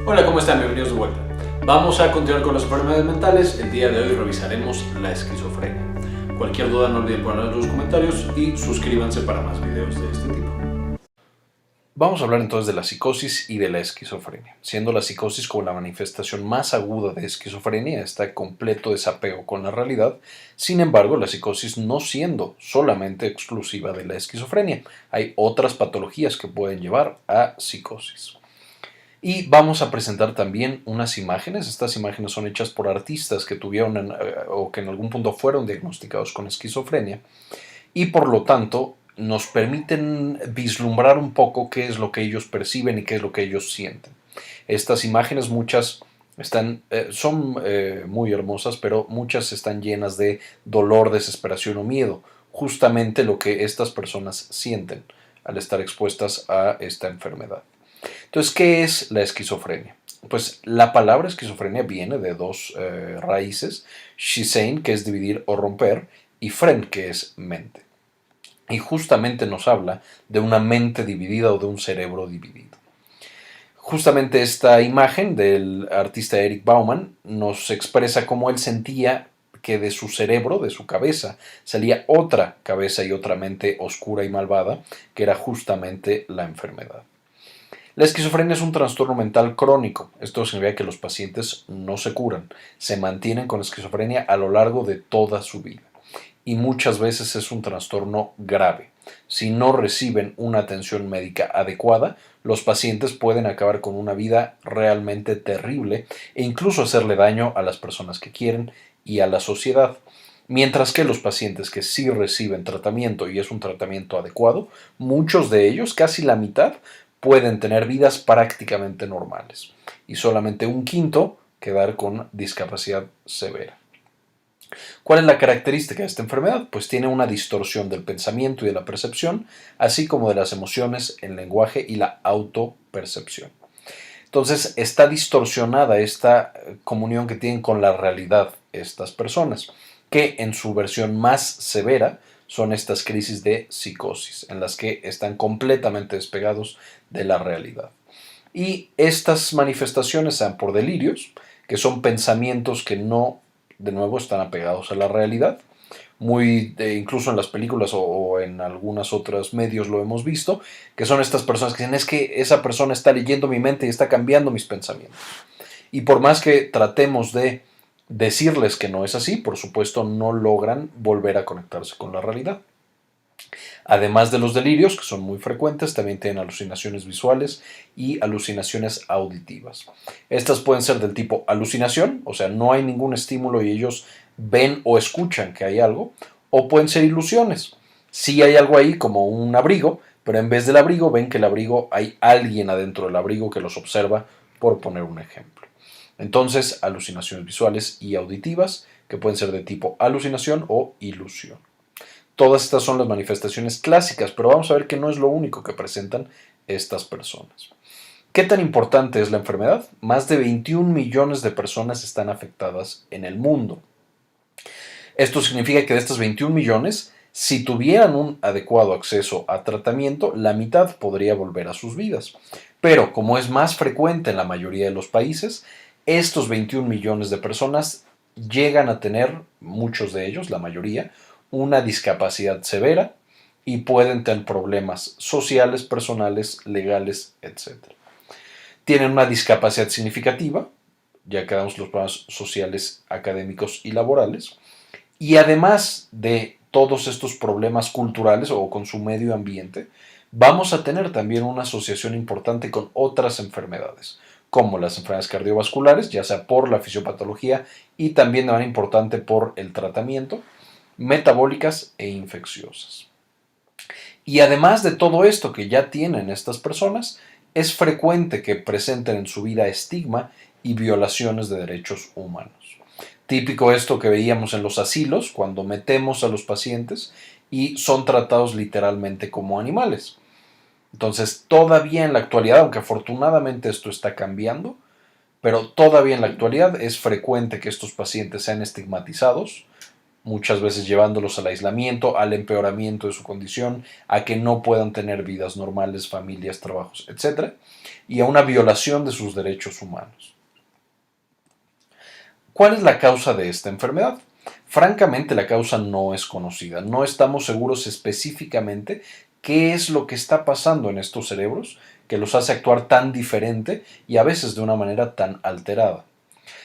Hola, ¿cómo están? Bienvenidos de vuelta. Vamos a continuar con las enfermedades mentales. El día de hoy revisaremos la esquizofrenia. Cualquier duda no olviden ponerla en los comentarios y suscríbanse para más videos de este tipo. Vamos a hablar entonces de la psicosis y de la esquizofrenia, siendo la psicosis como la manifestación más aguda de esquizofrenia, está completo desapego con la realidad. Sin embargo, la psicosis no siendo solamente exclusiva de la esquizofrenia, hay otras patologías que pueden llevar a psicosis. Y vamos a presentar también unas imágenes. Estas imágenes son hechas por artistas que tuvieron o que en algún punto fueron diagnosticados con esquizofrenia y por lo tanto nos permiten vislumbrar un poco qué es lo que ellos perciben y qué es lo que ellos sienten. Estas imágenes son muy hermosas, pero muchas están llenas de dolor, desesperación o miedo, justamente lo que estas personas sienten al estar expuestas a esta enfermedad. Entonces, ¿qué es la esquizofrenia? Pues la palabra esquizofrenia viene de dos raíces, shisein, que es dividir o romper, y fren, que es mente. Y justamente nos habla de una mente dividida o de un cerebro dividido. Justamente esta imagen del artista Eric Bauman nos expresa cómo él sentía que de su cerebro, de su cabeza, salía otra cabeza y otra mente oscura y malvada, que era justamente la enfermedad. La esquizofrenia es un trastorno mental crónico. Esto significa que los pacientes no se curan, se mantienen con esquizofrenia a lo largo de toda su vida. Y muchas veces es un trastorno grave. Si no reciben una atención médica adecuada, los pacientes pueden acabar con una vida realmente terrible e incluso hacerle daño a las personas que quieren y a la sociedad. Mientras que los pacientes que sí reciben tratamiento y es un tratamiento adecuado, muchos de ellos, casi la mitad, pueden tener vidas prácticamente normales y solamente un quinto quedar con discapacidad severa. ¿Cuál es la característica de esta enfermedad? Pues tiene una distorsión del pensamiento y de la percepción, así como de las emociones, el lenguaje y la autopercepción. Entonces está distorsionada esta comunión que tienen con la realidad estas personas, que en su versión más severa son estas crisis de psicosis, en las que están completamente despegados de la realidad. Y estas manifestaciones se dan por delirios, que son pensamientos que no, de nuevo, están apegados a la realidad. Incluso en las películas o en algunos otros medios lo hemos visto, que son estas personas que dicen, es que esa persona está leyendo mi mente y está cambiando mis pensamientos. Y por más que tratemos de decirles que no es así, por supuesto no logran volver a conectarse con la realidad. Además de los delirios, que son muy frecuentes, también tienen alucinaciones visuales y alucinaciones auditivas. Estas pueden ser del tipo alucinación, o sea, no hay ningún estímulo y ellos ven o escuchan que hay algo, o pueden ser ilusiones. Sí hay algo ahí como un abrigo, pero en vez del abrigo ven que el abrigo hay alguien adentro del abrigo que los observa, por poner un ejemplo. Entonces, alucinaciones visuales y auditivas, que pueden ser de tipo alucinación o ilusión. Todas estas son las manifestaciones clásicas, pero vamos a ver que no es lo único que presentan estas personas. ¿Qué tan importante es la enfermedad? Más de 21 millones de personas están afectadas en el mundo. Esto significa que de estas 21 millones, si tuvieran un adecuado acceso a tratamiento, la mitad podría volver a sus vidas. Pero como es más frecuente en la mayoría de los países, estos 21 millones de personas llegan a tener, muchos de ellos, la mayoría, una discapacidad severa y pueden tener problemas sociales, personales, legales, etc. Tienen una discapacidad significativa, ya que damos los problemas sociales, académicos y laborales, y además de todos estos problemas culturales o con su medio ambiente, vamos a tener también una asociación importante con otras enfermedades, como las enfermedades cardiovasculares, ya sea por la fisiopatología y también de manera importante por el tratamiento, metabólicas e infecciosas. Y además de todo esto que ya tienen estas personas, es frecuente que presenten en su vida estigma y violaciones de derechos humanos. Típico esto que veíamos en los asilos, cuando metemos a los pacientes y son tratados literalmente como animales. Entonces, todavía en la actualidad, aunque afortunadamente esto está cambiando, pero todavía en la actualidad es frecuente que estos pacientes sean estigmatizados muchas veces llevándolos al aislamiento, al empeoramiento de su condición, a que no puedan tener vidas normales, familias, trabajos, etc., y a una violación de sus derechos humanos. ¿Cuál es la causa de esta enfermedad? Francamente, la causa no es conocida. No estamos seguros específicamente qué es lo que está pasando en estos cerebros que los hace actuar tan diferente y a veces de una manera tan alterada.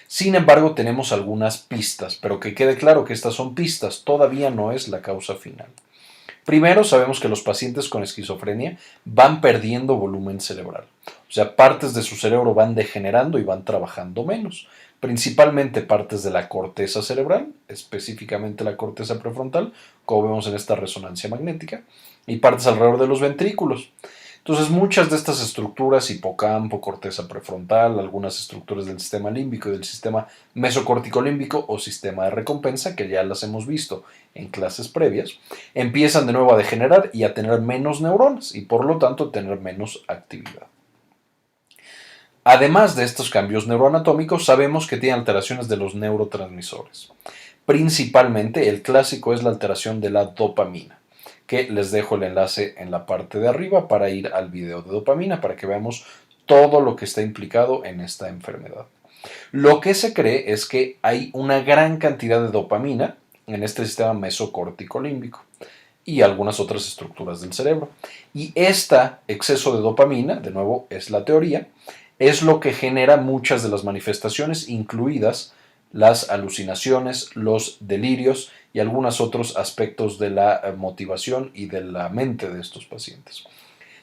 Sin embargo, tenemos algunas pistas, pero que quede claro que estas son pistas, todavía no es la causa final. Primero, sabemos que los pacientes con esquizofrenia van perdiendo volumen cerebral. O sea, partes de su cerebro van degenerando y van trabajando menos. Principalmente partes de la corteza cerebral, específicamente la corteza prefrontal, como vemos en esta resonancia magnética, y partes alrededor de los ventrículos. Entonces, muchas de estas estructuras, hipocampo, corteza prefrontal, algunas estructuras del sistema límbico y del sistema mesocórtico límbico o sistema de recompensa, que ya las hemos visto en clases previas, empiezan de nuevo a degenerar y a tener menos neuronas y por lo tanto tener menos actividad. Además de estos cambios neuroanatómicos, sabemos que tiene alteraciones de los neurotransmisores. Principalmente, el clásico es la alteración de la dopamina, que les dejo el enlace en la parte de arriba para ir al video de dopamina para que veamos todo lo que está implicado en esta enfermedad. Lo que se cree es que hay una gran cantidad de dopamina en este sistema mesocórtico límbico y algunas otras estructuras del cerebro. Y este exceso de dopamina, de nuevo es la teoría, es lo que genera muchas de las manifestaciones, incluidas las alucinaciones, los delirios y algunos otros aspectos de la motivación y de la mente de estos pacientes.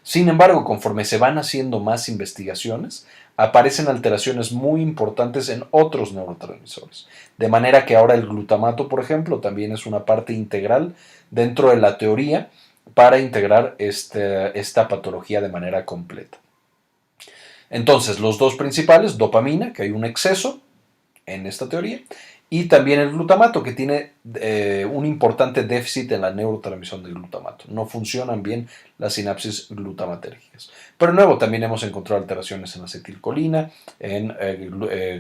Sin embargo, conforme se van haciendo más investigaciones, aparecen alteraciones muy importantes en otros neurotransmisores. De manera que ahora el glutamato, por ejemplo, también es una parte integral dentro de la teoría para integrar esta patología de manera completa. Entonces, los dos principales, dopamina, que hay un exceso en esta teoría, y también el glutamato, que tiene un importante déficit en la neurotransmisión del glutamato. No funcionan bien las sinapsis glutamatérgicas. Pero de nuevo, también hemos encontrado alteraciones en acetilcolina, en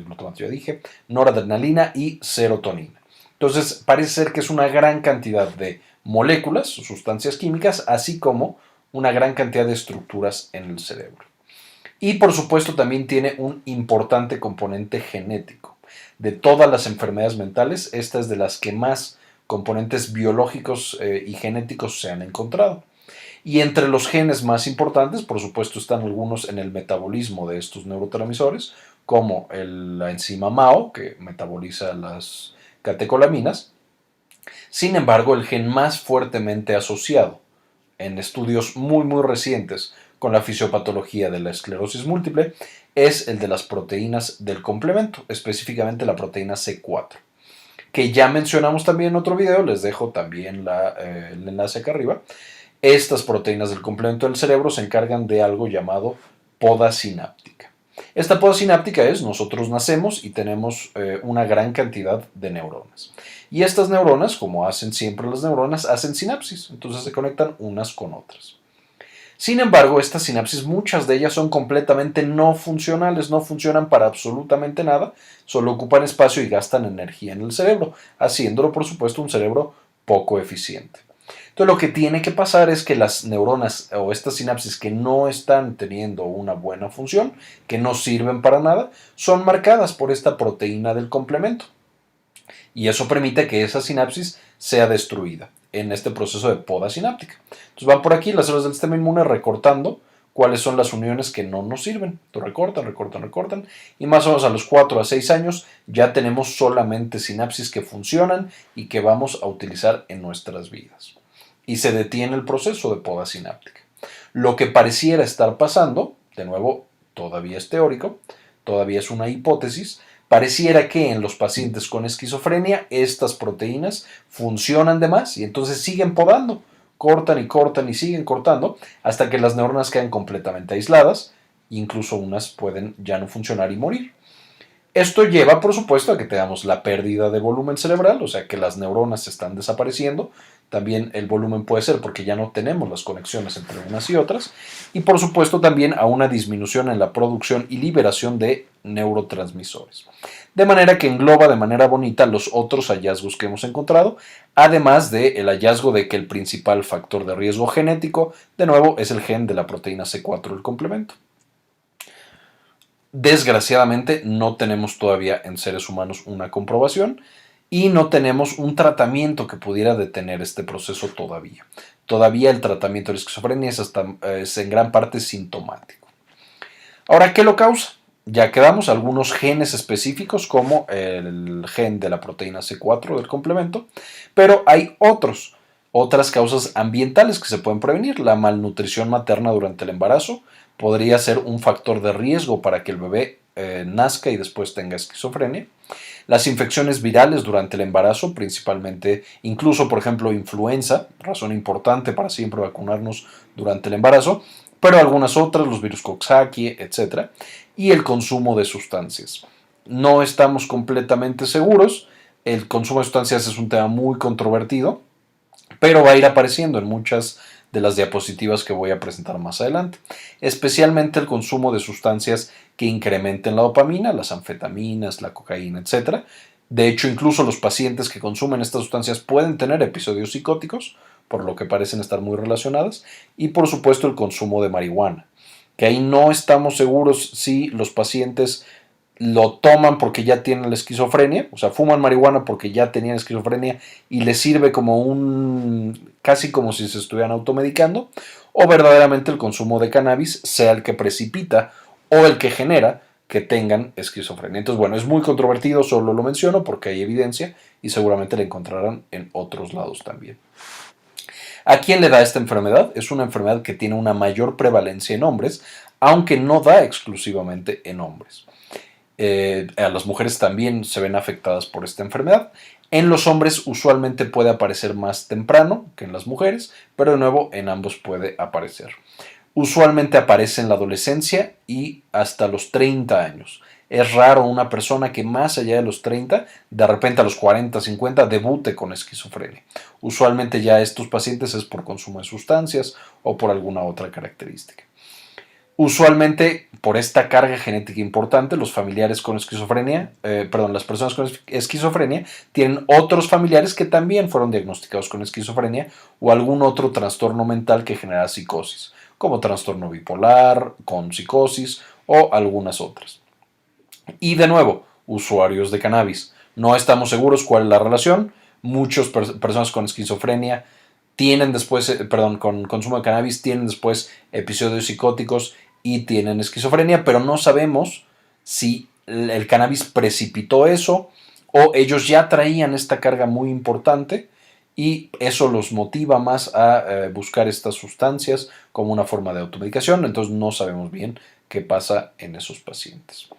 glutamato, ya dije, noradrenalina y serotonina. Entonces, parece ser que es una gran cantidad de moléculas, sustancias químicas, así como una gran cantidad de estructuras en el cerebro. Y por supuesto también tiene un importante componente genético. De todas las enfermedades mentales, esta es de las que más componentes biológicos y genéticos se han encontrado. Y entre los genes más importantes, por supuesto, están algunos en el metabolismo de estos neurotransmisores, como la enzima MAO, que metaboliza las catecolaminas. Sin embargo, el gen más fuertemente asociado en estudios muy recientes con la fisiopatología de la esclerosis múltiple es el de las proteínas del complemento, específicamente la proteína C4, que ya mencionamos también en otro video, les dejo también el enlace acá arriba. Estas proteínas del complemento del cerebro se encargan de algo llamado poda sináptica. Esta poda sináptica es, nosotros nacemos y tenemos una gran cantidad de neuronas. Y estas neuronas, como hacen siempre las neuronas, hacen sinapsis, entonces se conectan unas con otras. Sin embargo, estas sinapsis, muchas de ellas son completamente no funcionales, no funcionan para absolutamente nada, solo ocupan espacio y gastan energía en el cerebro, haciéndolo, por supuesto, un cerebro poco eficiente. Entonces, lo que tiene que pasar es que las neuronas o estas sinapsis que no están teniendo una buena función, que no sirven para nada, son marcadas por esta proteína del complemento. Y eso permite que esa sinapsis sea destruida en este proceso de poda sináptica. Entonces van por aquí las células del sistema inmune recortando cuáles son las uniones que no nos sirven. Entonces recortan y más o menos a los 4 a 6 años ya tenemos solamente sinapsis que funcionan y que vamos a utilizar en nuestras vidas. Y se detiene el proceso de poda sináptica. Lo que pareciera estar pasando, de nuevo, todavía es teórico, todavía es una hipótesis, pareciera que en los pacientes con esquizofrenia estas proteínas funcionan de más y entonces siguen podando, cortan y siguen cortando hasta que las neuronas quedan completamente aisladas, incluso unas pueden ya no funcionar y morir. Esto lleva, por supuesto, a que tengamos la pérdida de volumen cerebral, o sea que las neuronas están desapareciendo, también el volumen puede ser porque ya no tenemos las conexiones entre unas y otras, y por supuesto también a una disminución en la producción y liberación de neurotransmisores. De manera que engloba de manera bonita los otros hallazgos que hemos encontrado, además del hallazgo de que el principal factor de riesgo genético, de nuevo, es el gen de la proteína C4 del complemento. Desgraciadamente no tenemos todavía en seres humanos una comprobación y no tenemos un tratamiento que pudiera detener este proceso todavía. Todavía el tratamiento de la esquizofrenia es en gran parte sintomático. Ahora, ¿qué lo causa? Ya quedamos algunos genes específicos como el gen de la proteína C4 del complemento, pero hay otras causas ambientales que se pueden prevenir. La malnutrición materna durante el embarazo podría ser un factor de riesgo para que el bebé nazca y después tenga esquizofrenia. Las infecciones virales durante el embarazo, principalmente, incluso por ejemplo influenza, razón importante para siempre vacunarnos durante el embarazo, pero algunas otras, los virus Coxsackie, etc. Y el consumo de sustancias. No estamos completamente seguros, el consumo de sustancias es un tema muy controvertido, pero va a ir apareciendo en muchas de las diapositivas que voy a presentar más adelante, especialmente el consumo de sustancias que incrementen la dopamina, las anfetaminas, la cocaína, etc. De hecho, incluso los pacientes que consumen estas sustancias pueden tener episodios psicóticos, por lo que parecen estar muy relacionadas, y por supuesto el consumo de marihuana, que ahí no estamos seguros si los pacientes lo toman porque ya tienen la esquizofrenia, o sea, fuman marihuana porque ya tenían esquizofrenia y les sirve como casi como si se estuvieran automedicando, o verdaderamente el consumo de cannabis sea el que precipita o el que genera que tengan esquizofrenia. Entonces, bueno, es muy controvertido, solo lo menciono porque hay evidencia y seguramente la encontrarán en otros lados también. ¿A quién le da esta enfermedad? Es una enfermedad que tiene una mayor prevalencia en hombres, aunque no da exclusivamente en hombres. A las mujeres también se ven afectadas por esta enfermedad. En los hombres usualmente puede aparecer más temprano que en las mujeres, pero de nuevo en ambos puede aparecer. Usualmente aparece en la adolescencia y hasta los 30 años. Es raro una persona que más allá de los 30, de repente a los 40, 50, debute con esquizofrenia. Usualmente ya estos pacientes es por consumo de sustancias o por alguna otra característica. Usualmente, por esta carga genética importante, los familiares con esquizofrenia, las personas con esquizofrenia tienen otros familiares que también fueron diagnosticados con esquizofrenia o algún otro trastorno mental que genera psicosis, como trastorno bipolar, con psicosis o algunas otras. Y de nuevo, usuarios de cannabis. No estamos seguros cuál es la relación. Muchas personas con esquizofrenia tienen después, con consumo de cannabis, tienen después episodios psicóticos y tienen esquizofrenia, pero no sabemos si el cannabis precipitó eso o ellos ya traían esta carga muy importante y eso los motiva más a buscar estas sustancias como una forma de automedicación. Entonces no sabemos bien qué pasa en esos pacientes.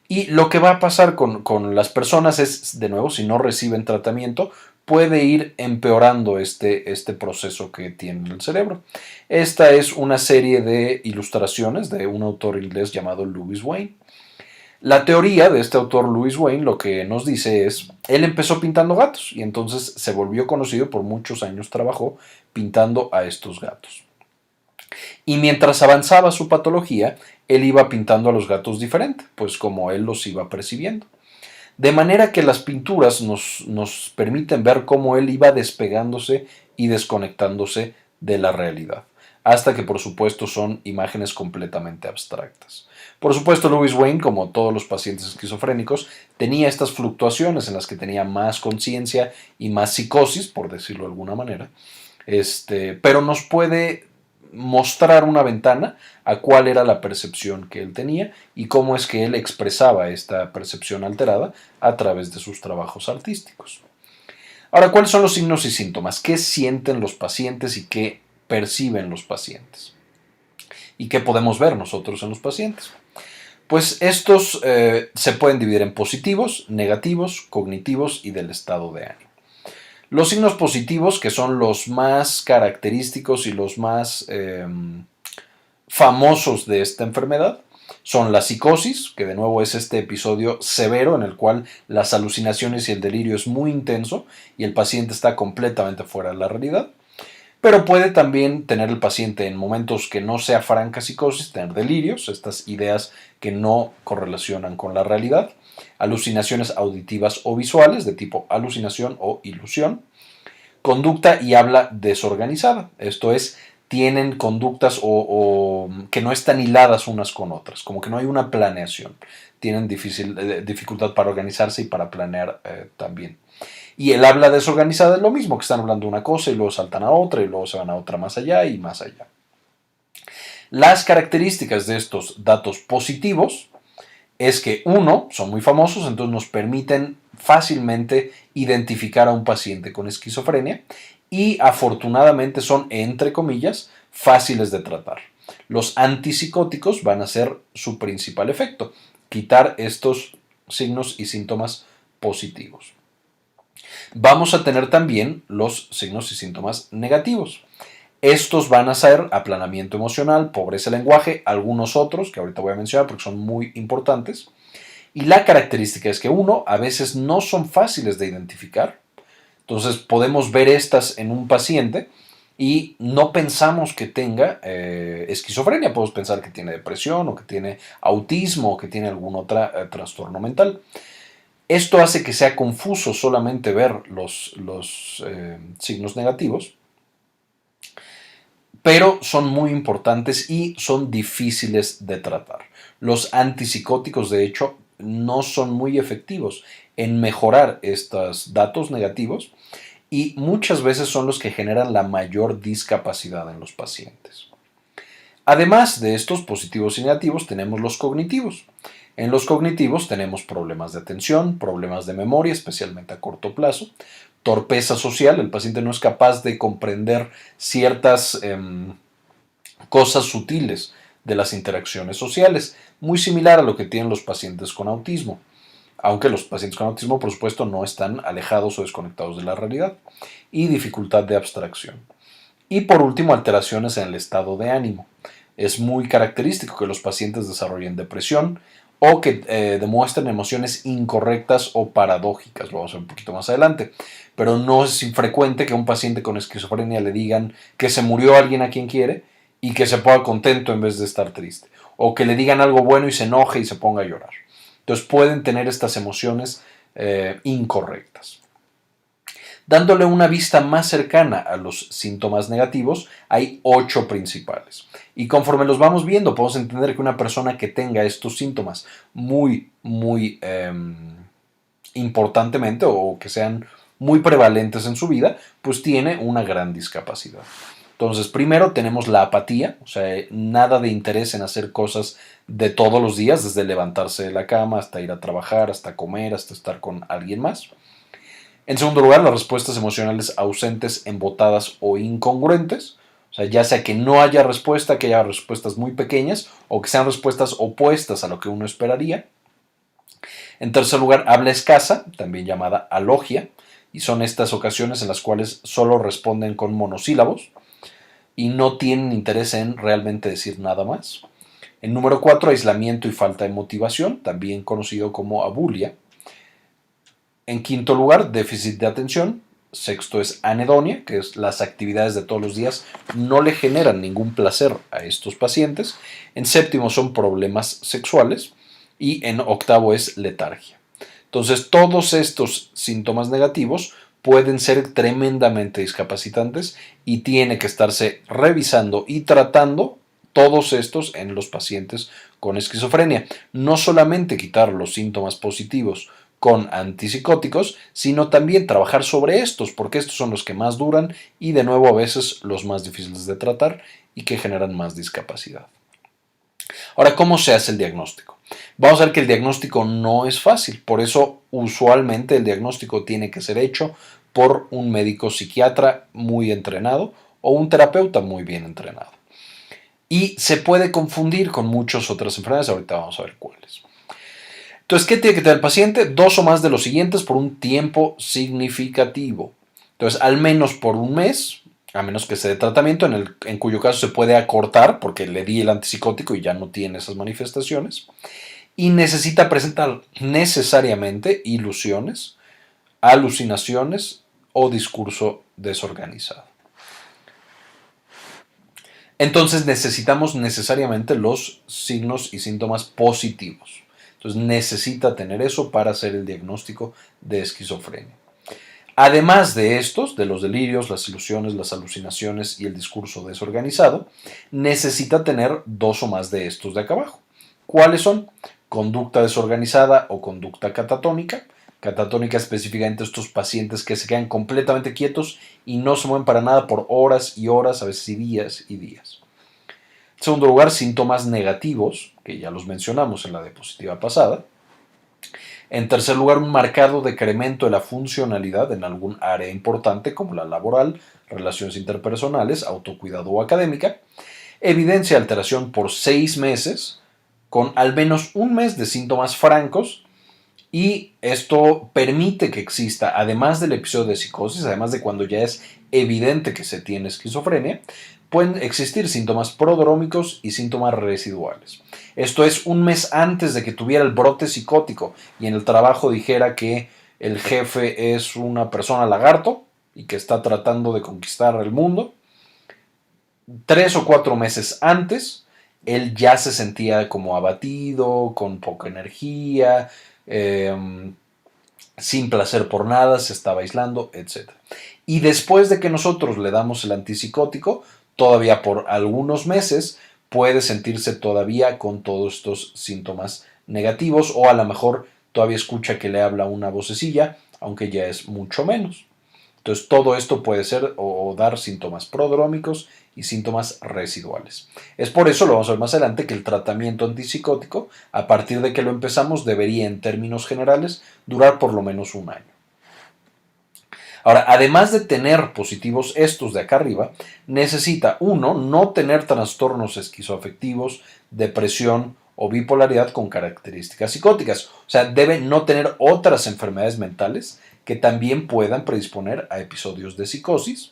Y lo que va a pasar con las personas es, de nuevo, si no reciben tratamiento, puede ir empeorando este proceso que tiene el cerebro. Esta es una serie de ilustraciones de un autor inglés llamado Lewis Wayne. La teoría de este autor Lewis Wayne lo que nos dice es, él empezó pintando gatos y entonces se volvió conocido, por muchos años trabajó pintando a estos gatos. Y mientras avanzaba su patología, él iba pintando a los gatos diferente, pues como él los iba percibiendo. De manera que las pinturas nos permiten ver cómo él iba despegándose y desconectándose de la realidad, hasta que por supuesto son imágenes completamente abstractas. Por supuesto, Lewis Wayne, como todos los pacientes esquizofrénicos, tenía estas fluctuaciones en las que tenía más conciencia y más psicosis, por decirlo de alguna manera, pero nos puede mostrar una ventana a cuál era la percepción que él tenía y cómo es que él expresaba esta percepción alterada a través de sus trabajos artísticos. Ahora, ¿cuáles son los signos y síntomas? ¿Qué sienten los pacientes y qué perciben los pacientes? ¿Y qué podemos ver nosotros en los pacientes? Pues estos se pueden dividir en positivos, negativos, cognitivos y del estado de ánimo. Los signos positivos, que son los más característicos y los más famosos de esta enfermedad, Son la psicosis, que de nuevo es este episodio severo en el cual las alucinaciones y el delirio es muy intenso y el paciente está completamente fuera de la realidad. Pero puede también tener el paciente en momentos que no sea franca psicosis, tener delirios, estas ideas que no correlacionan con la realidad, alucinaciones auditivas o visuales de tipo alucinación o ilusión, conducta y habla desorganizada, esto es, tienen conductas o que no están hiladas unas con otras, como que no hay una planeación, tienen dificultad para organizarse y para planear también. Y el habla desorganizada es lo mismo, que están hablando una cosa y luego saltan a otra y luego se van a otra más allá y más allá. Las características de estos datos positivos es que, uno, son muy famosos, entonces nos permiten fácilmente identificar a un paciente con esquizofrenia y afortunadamente son, entre comillas, fáciles de tratar. Los antipsicóticos van a ser su principal efecto, quitar estos signos y síntomas positivos. Vamos a tener también los signos y síntomas negativos. Estos van a ser aplanamiento emocional, pobreza de lenguaje, algunos otros que ahorita voy a mencionar porque son muy importantes. Y la característica es que uno, a veces no son fáciles de identificar. Entonces podemos ver estas en un paciente y no pensamos que tenga esquizofrenia. Podemos pensar que tiene depresión o que tiene autismo o que tiene algún otro trastorno mental. Esto hace que sea confuso solamente ver los signos negativos, pero son muy importantes y son difíciles de tratar. Los antipsicóticos, de hecho, no son muy efectivos en mejorar estos datos negativos y muchas veces son los que generan la mayor discapacidad en los pacientes. Además de estos positivos y negativos, tenemos los cognitivos. En los cognitivos tenemos problemas de atención, problemas de memoria, especialmente a corto plazo, torpeza social, el paciente no es capaz de comprender ciertas cosas sutiles de las interacciones sociales, muy similar a lo que tienen los pacientes con autismo, aunque los pacientes con autismo, por supuesto, no están alejados o desconectados de la realidad, y dificultad de abstracción. Y por último, alteraciones en el estado de ánimo. Es muy característico que los pacientes desarrollen depresión o que demuestren emociones incorrectas o paradójicas, lo vamos a ver un poquito más adelante. Pero no es infrecuente que a un paciente con esquizofrenia le digan que se murió alguien a quien quiere y que se ponga contento en vez de estar triste. O que le digan algo bueno y se enoje y se ponga a llorar. Entonces pueden tener estas emociones incorrectas. Dándole una vista más cercana a los síntomas negativos, hay 8 principales. Y conforme los vamos viendo, podemos entender que una persona que tenga estos síntomas muy importantemente o que sean muy prevalentes en su vida, pues tiene una gran discapacidad. Entonces, primero tenemos la apatía, o sea, nada de interés en hacer cosas de todos los días, desde levantarse de la cama hasta ir a trabajar, hasta comer, hasta estar con alguien más. En segundo lugar, las respuestas emocionales ausentes, embotadas o incongruentes. O sea, ya sea que no haya respuesta, que haya respuestas muy pequeñas o que sean respuestas opuestas a lo que uno esperaría. En tercer lugar, habla escasa, también llamada alogia, y son estas ocasiones en las cuales solo responden con monosílabos y no tienen interés en realmente decir nada más. En número 4, aislamiento y falta de motivación, también conocido como abulia. En quinto lugar, déficit de atención. Sexto es anedonia, que es las actividades de todos los días no le generan ningún placer a estos pacientes. En séptimo son problemas sexuales y en octavo es letargia. Entonces, todos estos síntomas negativos pueden ser tremendamente discapacitantes y tiene que estarse revisando y tratando todos estos en los pacientes con esquizofrenia. No solamente quitar los síntomas positivos con antipsicóticos, sino también trabajar sobre estos, porque estos son los que más duran y de nuevo a veces los más difíciles de tratar y que generan más discapacidad. Ahora, ¿cómo se hace el diagnóstico? Vamos a ver que el diagnóstico no es fácil, por eso usualmente el diagnóstico tiene que ser hecho por un médico psiquiatra muy entrenado o un terapeuta muy bien entrenado. Y se puede confundir con muchas otras enfermedades, ahorita vamos a ver cuáles. Entonces, ¿qué tiene que tener el paciente? 2 o más de los siguientes por un tiempo significativo. Entonces, al menos por un mes, a menos que se dé tratamiento, en cuyo caso se puede acortar porque le di el antipsicótico y ya no tiene esas manifestaciones, y necesita presentar necesariamente ilusiones, alucinaciones o discurso desorganizado. Entonces necesitamos necesariamente los signos y síntomas positivos. Entonces necesita tener eso para hacer el diagnóstico de esquizofrenia. Además de estos, de los delirios, las ilusiones, las alucinaciones y el discurso desorganizado, necesita tener dos o más de estos de acá abajo. ¿Cuáles son? Conducta desorganizada o conducta catatónica. Catatónica específicamente estos pacientes que se quedan completamente quietos y no se mueven para nada por horas y horas, a veces y días y días. En segundo lugar, síntomas negativos, que ya los mencionamos en la diapositiva pasada. En tercer lugar, un marcado decremento de la funcionalidad en algún área importante como la laboral, relaciones interpersonales, autocuidado o académica. Evidencia de alteración por 6 meses, con al menos un mes de síntomas francos, y esto permite que exista, además del episodio de psicosis, además de cuando ya es evidente que se tiene esquizofrenia, pueden existir síntomas prodrómicos y síntomas residuales. Esto es un mes antes de que tuviera el brote psicótico y en el trabajo dijera que el jefe es una persona lagarto y que está tratando de conquistar el mundo. 3 o 4 meses antes, él ya se sentía como abatido, con poca energía, sin placer por nada, se estaba aislando, etc. Y después de que nosotros le damos el antipsicótico, todavía por algunos meses puede sentirse todavía con todos estos síntomas negativos, o a lo mejor todavía escucha que le habla una vocecilla, aunque ya es mucho menos. Entonces todo esto puede ser o dar síntomas prodrómicos y síntomas residuales. Es por eso, lo vamos a ver más adelante, que el tratamiento antipsicótico, a partir de que lo empezamos, debería en términos generales durar por lo menos un año. Ahora, además de tener positivos estos de acá arriba, necesita, uno, no tener trastornos esquizoafectivos, depresión o bipolaridad con características psicóticas. O sea, debe no tener otras enfermedades mentales que también puedan predisponer a episodios de psicosis,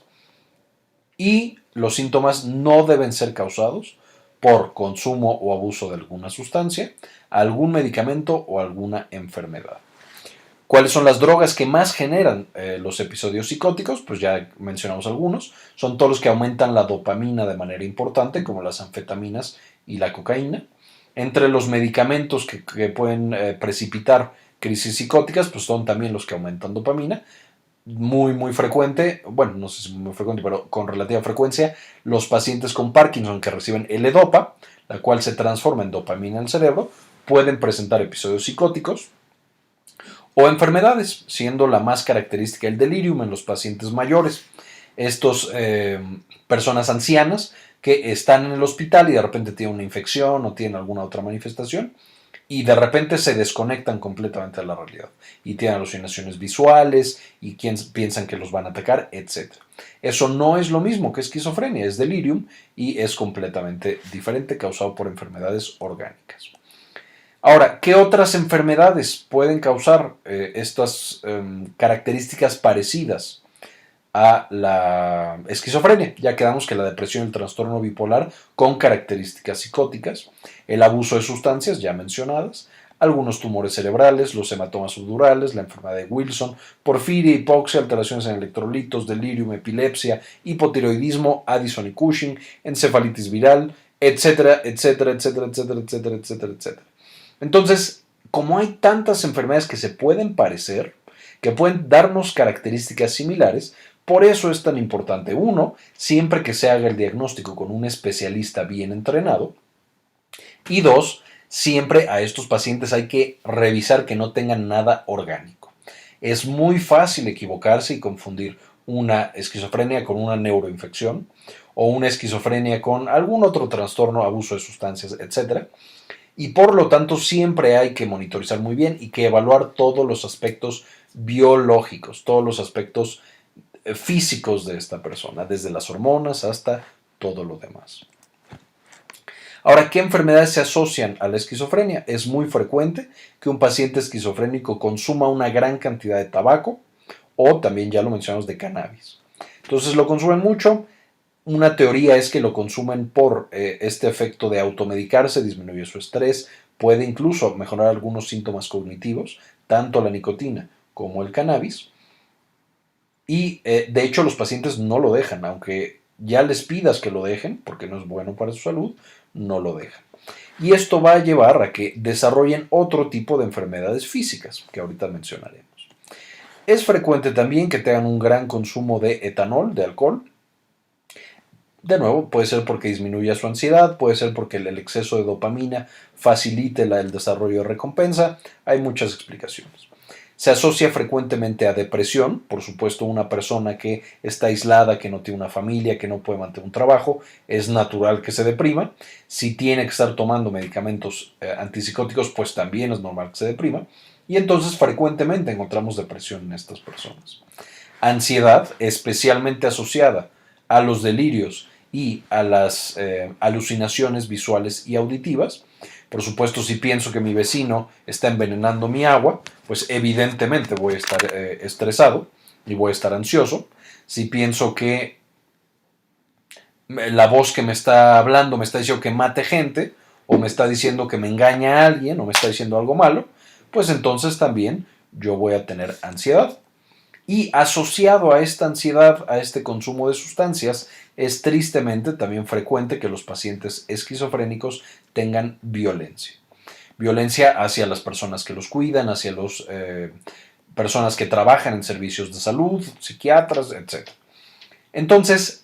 y los síntomas no deben ser causados por consumo o abuso de alguna sustancia, algún medicamento o alguna enfermedad. ¿Cuáles son las drogas que más generan los episodios psicóticos? Pues ya mencionamos algunos. Son todos los que aumentan la dopamina de manera importante, como las anfetaminas y la cocaína. Entre los medicamentos que pueden precipitar crisis psicóticas, pues son también los que aumentan dopamina. Muy frecuente, bueno, no sé si muy frecuente, pero con relativa frecuencia, los pacientes con Parkinson que reciben L-Dopa, la cual se transforma en dopamina en el cerebro, pueden presentar episodios psicóticos o enfermedades, siendo la más característica el delirium en los pacientes mayores. Estos personas ancianas que están en el hospital y de repente tienen una infección o tienen alguna otra manifestación y de repente se desconectan completamente de la realidad y tienen alucinaciones visuales y piensan que los van a atacar, etc. Eso no es lo mismo que esquizofrenia, es delirium y es completamente diferente, causado por enfermedades orgánicas. Ahora, ¿qué otras enfermedades pueden causar estas características parecidas a la esquizofrenia? Ya quedamos que la depresión y el trastorno bipolar con características psicóticas, el abuso de sustancias ya mencionadas, algunos tumores cerebrales, los hematomas subdurales, la enfermedad de Wilson, porfiria, hipoxia, alteraciones en electrolitos, delirium, epilepsia, hipotiroidismo, Addison y Cushing, encefalitis viral, etcétera, etcétera, etcétera, etcétera, etcétera, etcétera, etcétera. Entonces, como hay tantas enfermedades que se pueden parecer, que pueden darnos características similares, por eso es tan importante, uno, siempre que se haga el diagnóstico con un especialista bien entrenado, y dos, siempre a estos pacientes hay que revisar que no tengan nada orgánico. Es muy fácil equivocarse y confundir una esquizofrenia con una neuroinfección o una esquizofrenia con algún otro trastorno, abuso de sustancias, etc. Y por lo tanto siempre hay que monitorizar muy bien y que evaluar todos los aspectos biológicos, todos los aspectos físicos de esta persona, desde las hormonas hasta todo lo demás. Ahora, ¿qué enfermedades se asocian a la esquizofrenia? Es muy frecuente que un paciente esquizofrénico consuma una gran cantidad de tabaco o también ya lo mencionamos de cannabis. Entonces lo consumen mucho. Una teoría es que lo consumen por este efecto de automedicarse, disminuye su estrés, puede incluso mejorar algunos síntomas cognitivos, tanto la nicotina como el cannabis. Y de hecho los pacientes no lo dejan, aunque ya les pidas que lo dejen, porque no es bueno para su salud, no lo dejan. Y esto va a llevar a que desarrollen otro tipo de enfermedades físicas, que ahorita mencionaremos. Es frecuente también que tengan un gran consumo de etanol, de alcohol. De nuevo, puede ser porque disminuye su ansiedad, puede ser porque el exceso de dopamina facilite el desarrollo de recompensa. Hay muchas explicaciones. Se asocia frecuentemente a depresión, por supuesto una persona que está aislada, que no tiene una familia, que no puede mantener un trabajo, es natural que se deprima. Si tiene que estar tomando medicamentos antipsicóticos, pues también es normal que se deprima. Y entonces frecuentemente encontramos depresión en estas personas. Ansiedad, especialmente asociada a los delirios y a las alucinaciones visuales y auditivas. Por supuesto, si pienso que mi vecino está envenenando mi agua, pues evidentemente voy a estar estresado y voy a estar ansioso. Si pienso que la voz que me está hablando me está diciendo que mate gente, o me está diciendo que me engaña a alguien, o me está diciendo algo malo, pues entonces también yo voy a tener ansiedad. Y asociado a esta ansiedad, a este consumo de sustancias, es tristemente también frecuente que los pacientes esquizofrénicos tengan violencia. Violencia hacia las personas que los cuidan, hacia las personas que trabajan en servicios de salud, psiquiatras, etc. Entonces,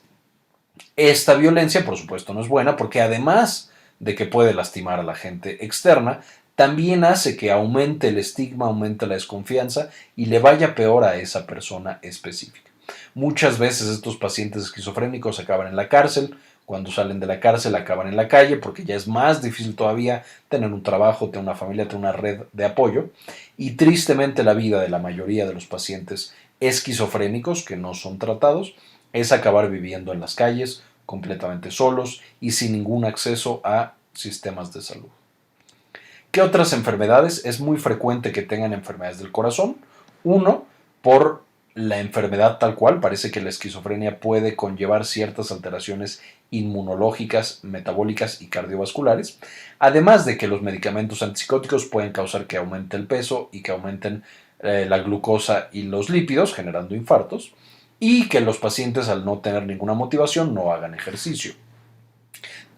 esta violencia, por supuesto, no es buena porque además de que puede lastimar a la gente externa, también hace que aumente el estigma, aumente la desconfianza y le vaya peor a esa persona específica. Muchas veces estos pacientes esquizofrénicos acaban en la cárcel, cuando salen de la cárcel acaban en la calle porque ya es más difícil todavía tener un trabajo, tener una familia, tener una red de apoyo, y tristemente la vida de la mayoría de los pacientes esquizofrénicos que no son tratados es acabar viviendo en las calles completamente solos y sin ningún acceso a sistemas de salud. ¿Qué otras enfermedades? Es muy frecuente que tengan enfermedades del corazón. Uno, por la enfermedad tal cual, parece que la esquizofrenia puede conllevar ciertas alteraciones inmunológicas, metabólicas y cardiovasculares, además de que los medicamentos antipsicóticos pueden causar que aumente el peso y que aumenten la glucosa y los lípidos, generando infartos, y que los pacientes, al no tener ninguna motivación, no hagan ejercicio.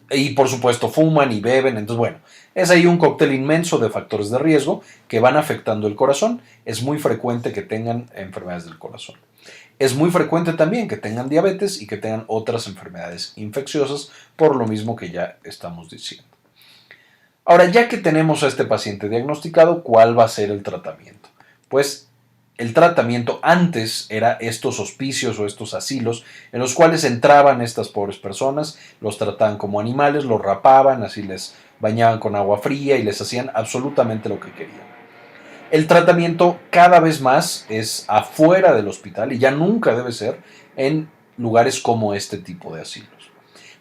Y por supuesto fuman y beben, entonces bueno, es ahí un cóctel inmenso de factores de riesgo que van afectando el corazón. Es muy frecuente que tengan enfermedades del corazón. Es muy frecuente también que tengan diabetes y que tengan otras enfermedades infecciosas, por lo mismo que ya estamos diciendo. Ahora, ya que tenemos a este paciente diagnosticado, ¿cuál va a ser el tratamiento? Pues el tratamiento antes era estos hospicios o estos asilos en los cuales entraban estas pobres personas, los trataban como animales, los rapaban, así les bañaban con agua fría y les hacían absolutamente lo que querían. El tratamiento cada vez más es afuera del hospital y ya nunca debe ser en lugares como este tipo de asilos.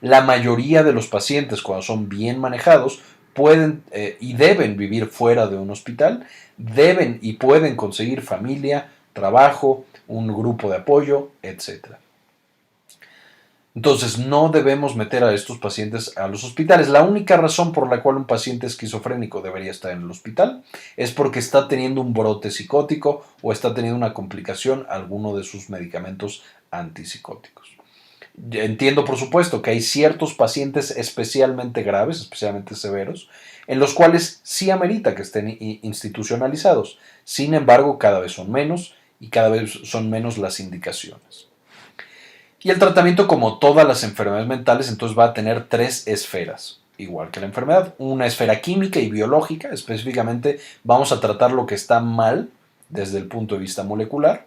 La mayoría de los pacientes, cuando son bien manejados, pueden y deben vivir fuera de un hospital, deben y pueden conseguir familia, trabajo, un grupo de apoyo, etc. Entonces, no debemos meter a estos pacientes a los hospitales. La única razón por la cual un paciente esquizofrénico debería estar en el hospital es porque está teniendo un brote psicótico o está teniendo una complicación a alguno de sus medicamentos antipsicóticos. Entiendo, por supuesto, que hay ciertos pacientes especialmente graves, especialmente severos, en los cuales sí amerita que estén institucionalizados. Sin embargo, cada vez son menos y cada vez son menos las indicaciones. Y el tratamiento, como todas las enfermedades mentales, entonces va a tener tres esferas, igual que la enfermedad. Una esfera química y biológica, específicamente vamos a tratar lo que está mal desde el punto de vista molecular.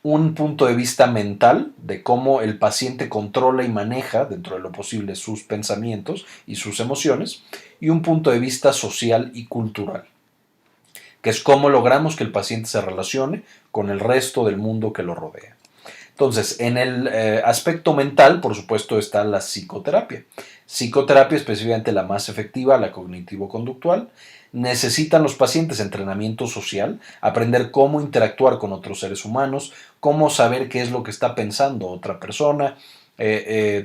Un punto de vista mental, de cómo el paciente controla y maneja, dentro de lo posible, sus pensamientos y sus emociones. Y un punto de vista social y cultural, que es cómo logramos que el paciente se relacione con el resto del mundo que lo rodea. Entonces, en el aspecto mental, por supuesto, está la psicoterapia. Psicoterapia, específicamente la más efectiva, la cognitivo-conductual. Necesitan los pacientes entrenamiento social, aprender cómo interactuar con otros seres humanos, cómo saber qué es lo que está pensando otra persona,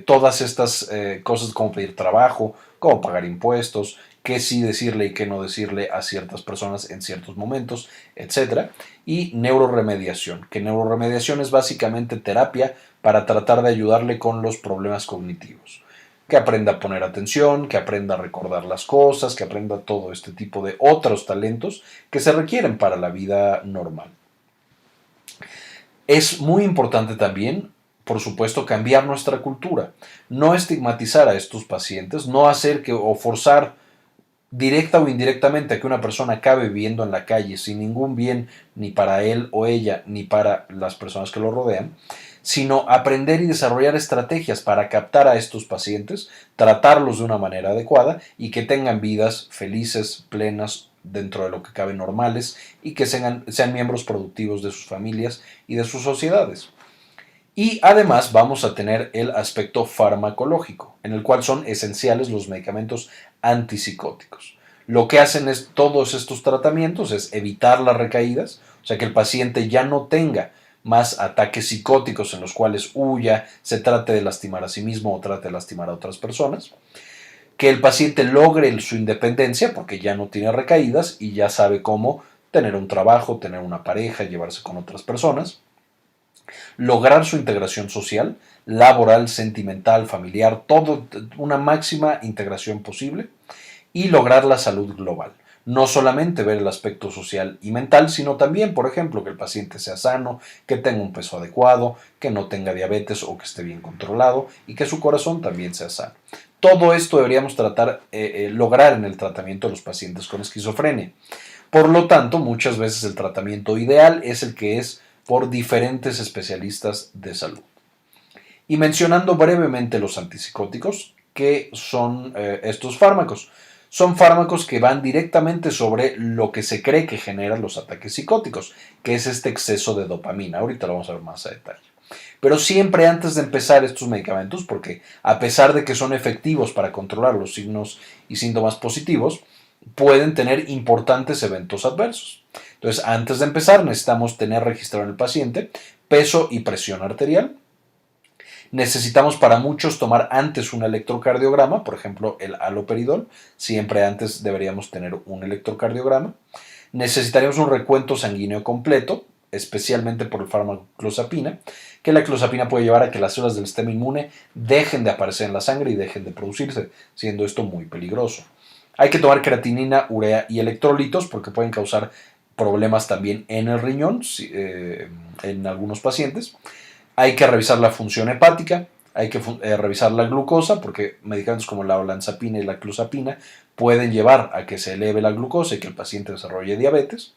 todas estas cosas como pedir trabajo, cómo pagar impuestos, qué sí decirle y qué no decirle a ciertas personas en ciertos momentos, etcétera. Y neuroremediación, que neuroremediación es básicamente terapia para tratar de ayudarle con los problemas cognitivos. Que aprenda a poner atención, que aprenda a recordar las cosas, que aprenda todo este tipo de otros talentos que se requieren para la vida normal. Es muy importante también, por supuesto, cambiar nuestra cultura, no estigmatizar a estos pacientes, no hacer que o forzar directa o indirectamente a que una persona acabe viviendo en la calle sin ningún bien ni para él o ella ni para las personas que lo rodean, sino aprender y desarrollar estrategias para captar a estos pacientes, tratarlos de una manera adecuada y que tengan vidas felices, plenas, dentro de lo que cabe normales y que sean miembros productivos de sus familias y de sus sociedades. Y además vamos a tener el aspecto farmacológico, en el cual son esenciales los medicamentos antipsicóticos. Lo que hacen es todos estos tratamientos es evitar las recaídas, o sea que el paciente ya no tenga más ataques psicóticos en los cuales huya, se trate de lastimar a sí mismo o trate de lastimar a otras personas, que el paciente logre su independencia porque ya no tiene recaídas y ya sabe cómo tener un trabajo, tener una pareja, llevarse con otras personas, lograr su integración social, laboral, sentimental, familiar, todo una máxima integración posible y lograr la salud global. No solamente ver el aspecto social y mental, sino también, por ejemplo, que el paciente sea sano, que tenga un peso adecuado, que no tenga diabetes o que esté bien controlado y que su corazón también sea sano. Todo esto deberíamos lograr en el tratamiento de los pacientes con esquizofrenia. Por lo tanto, muchas veces el tratamiento ideal es el que es por diferentes especialistas de salud. Y mencionando brevemente los antipsicóticos, ¿qué son estos fármacos? Son fármacos que van directamente sobre lo que se cree que genera los ataques psicóticos, que es este exceso de dopamina. Ahorita lo vamos a ver más a detalle. Pero siempre antes de empezar estos medicamentos, porque a pesar de que son efectivos para controlar los signos y síntomas positivos, pueden tener importantes eventos adversos. Entonces, antes de empezar, necesitamos tener registrado en el paciente peso y presión arterial. Necesitamos para muchos tomar antes un electrocardiograma, por ejemplo, el haloperidol. Siempre antes deberíamos tener un electrocardiograma. Necesitaríamos un recuento sanguíneo completo, especialmente por el fármaco clozapina, que la clozapina puede llevar a que las células del sistema inmune dejen de aparecer en la sangre y dejen de producirse, siendo esto muy peligroso. Hay que tomar creatinina, urea y electrolitos porque pueden causar problemas también en el riñón en algunos pacientes. Hay que revisar la función hepática, hay que revisar la glucosa porque medicamentos como la olanzapina y la clozapina pueden llevar a que se eleve la glucosa y que el paciente desarrolle diabetes.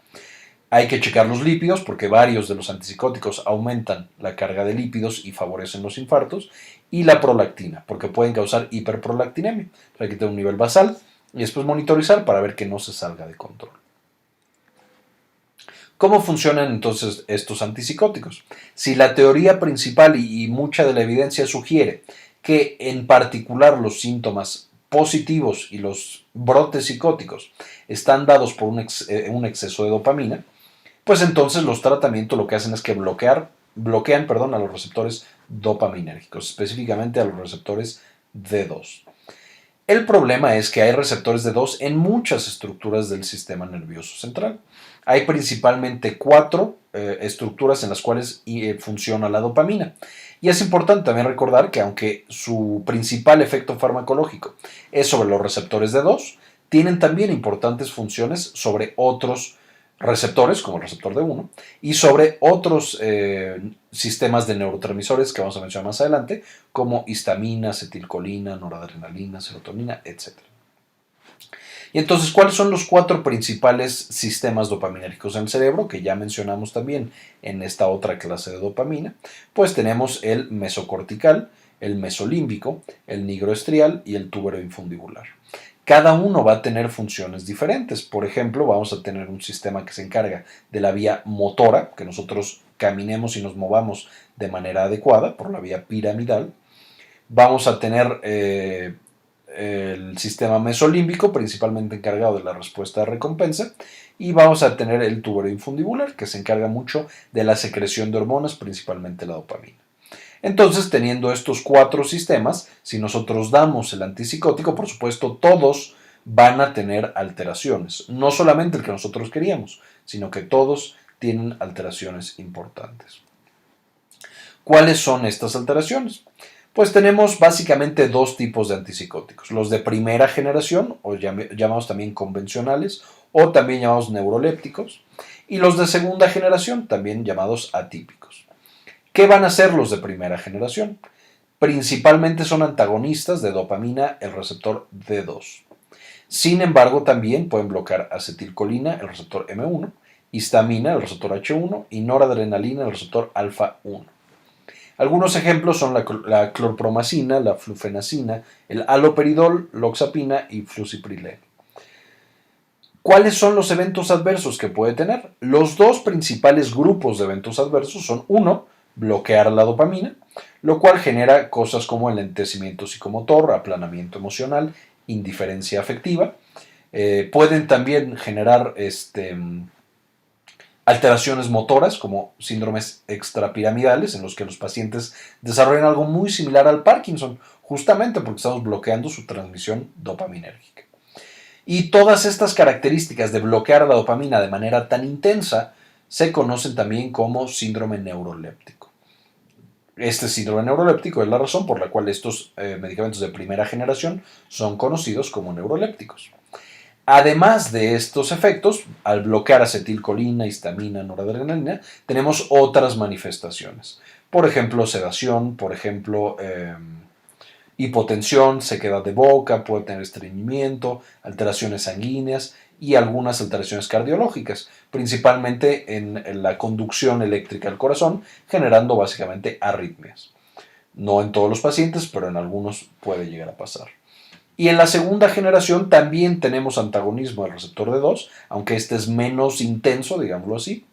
Hay que checar los lípidos porque varios de los antipsicóticos aumentan la carga de lípidos y favorecen los infartos. Y la prolactina porque pueden causar hiperprolactinemia. Hay que tener un nivel basal y después monitorizar para ver que no se salga de control. ¿Cómo funcionan entonces estos antipsicóticos? Si la teoría principal y mucha de la evidencia sugiere que en particular los síntomas positivos y los brotes psicóticos están dados por un exceso de dopamina, pues entonces los tratamientos lo que hacen es que bloquean a los receptores dopaminérgicos, específicamente a los receptores D2. El problema es que hay receptores D2 en muchas estructuras del sistema nervioso central. Hay principalmente 4 estructuras en las cuales funciona la dopamina. Y es importante también recordar que aunque su principal efecto farmacológico es sobre los receptores D2, tienen también importantes funciones sobre otros receptores, como el receptor D1, y sobre otros sistemas de neurotransmisores que vamos a mencionar más adelante, como histamina, acetilcolina, noradrenalina, serotonina, etc. Y entonces, ¿cuáles son los 4 principales sistemas dopaminérgicos en el cerebro? Que ya mencionamos también en esta otra clase de dopamina. Pues tenemos el mesocortical, el mesolímbico, el nigroestrial y el tuberoinfundibular. Cada uno va a tener funciones diferentes. Por ejemplo, vamos a tener un sistema que se encarga de la vía motora, que nosotros caminemos y nos movamos de manera adecuada por la vía piramidal. Vamos a tener el sistema mesolímbico, principalmente encargado de la respuesta de recompensa, y vamos a tener el túbulo infundibular, que se encarga mucho de la secreción de hormonas, principalmente la dopamina. Entonces, teniendo estos 4 sistemas, si nosotros damos el antipsicótico, por supuesto, todos van a tener alteraciones. No solamente el que nosotros queríamos, sino que todos tienen alteraciones importantes. ¿Cuáles son estas alteraciones? Pues tenemos básicamente 2 tipos de antipsicóticos. Los de primera generación, o llamados también convencionales, o también llamados neurolépticos, y los de segunda generación, también llamados atípicos. ¿Qué van a ser los de primera generación? Principalmente son antagonistas de dopamina, el receptor D2. Sin embargo, también pueden bloquear acetilcolina, el receptor M1, histamina, el receptor H1, y noradrenalina, el receptor alfa 1. Algunos ejemplos son la clorpromacina, la flufenacina, el haloperidol, loxapina y fluciprileno. ¿Cuáles son los eventos adversos que puede tener? Los 2 principales grupos de eventos adversos son: 1, bloquear la dopamina, lo cual genera cosas como enlentecimiento psicomotor, aplanamiento emocional, indiferencia afectiva. Pueden también generar alteraciones motoras como síndromes extrapiramidales, en los que los pacientes desarrollan algo muy similar al Parkinson, justamente porque estamos bloqueando su transmisión dopaminérgica. Y todas estas características de bloquear la dopamina de manera tan intensa se conocen también como síndrome neuroléptico. Este síndrome neuroléptico es la razón por la cual estos medicamentos de primera generación son conocidos como neurolépticos. Además de estos efectos, al bloquear acetilcolina, histamina, noradrenalina, tenemos otras manifestaciones. Por ejemplo, sedación, por ejemplo, hipotensión, sequedad de boca, puede tener estreñimiento, alteraciones sanguíneas y algunas alteraciones cardiológicas, principalmente en la conducción eléctrica del corazón, generando básicamente arritmias. No en todos los pacientes, pero en algunos puede llegar a pasar. Y en la segunda generación también tenemos antagonismo del receptor D2, aunque este es menos intenso, digámoslo así.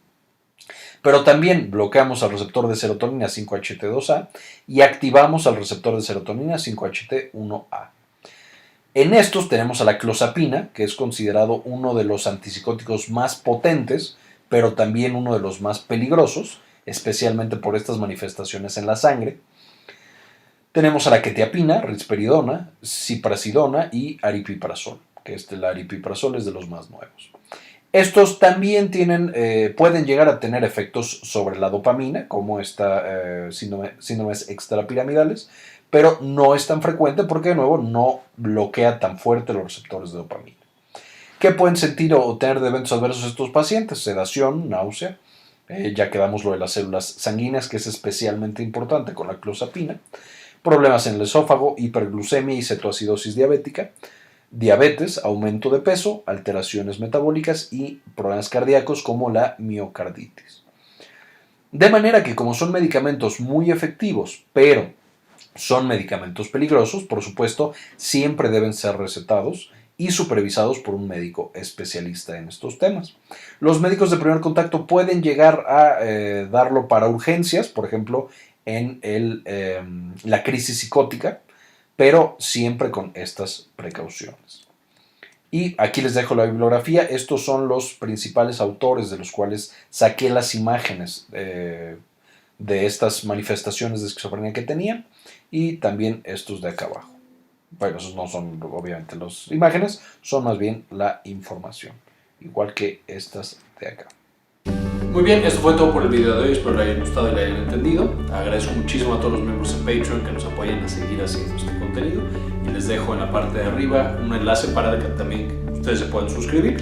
Pero también bloqueamos al receptor de serotonina 5-HT2A y activamos al receptor de serotonina 5-HT1A. En estos tenemos a la clozapina, que es considerado uno de los antipsicóticos más potentes, pero también uno de los más peligrosos, especialmente por estas manifestaciones en la sangre. Tenemos a la quetiapina, risperidona, ciprasidona y aripiprazol, que el aripiprazol es de los más nuevos. Estos también pueden llegar a tener efectos sobre la dopamina, como síndromes extrapiramidales, pero no es tan frecuente porque, de nuevo, no bloquea tan fuerte los receptores de dopamina. ¿Qué pueden sentir o tener de eventos adversos estos pacientes? Sedación, náusea, ya quedamos lo de las células sanguíneas, que es especialmente importante con la clozapina. Problemas en el esófago, hiperglucemia y cetoacidosis diabética, diabetes, aumento de peso, alteraciones metabólicas y problemas cardíacos como la miocarditis. De manera que, como son medicamentos muy efectivos, pero son medicamentos peligrosos, por supuesto, siempre deben ser recetados y supervisados por un médico especialista en estos temas. Los médicos de primer contacto pueden llegar a darlo para urgencias, por ejemplo, en la crisis psicótica, pero siempre con estas precauciones. Y aquí les dejo la bibliografía. Estos son los principales autores de los cuales saqué las imágenes de estas manifestaciones de esquizofrenia que tenían, y también estos de acá abajo. Bueno, esos no son obviamente las imágenes, son más bien la información, igual que estas de acá. Muy bien, esto fue todo por el video de hoy, espero que les haya gustado y le hayan entendido. Agradezco muchísimo a todos los miembros de Patreon que nos apoyen a seguir haciendo este contenido, y les dejo en la parte de arriba un enlace para que también ustedes se puedan suscribir.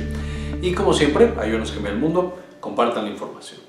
Y como siempre, ayúdenos a cambiar el mundo, compartan la información.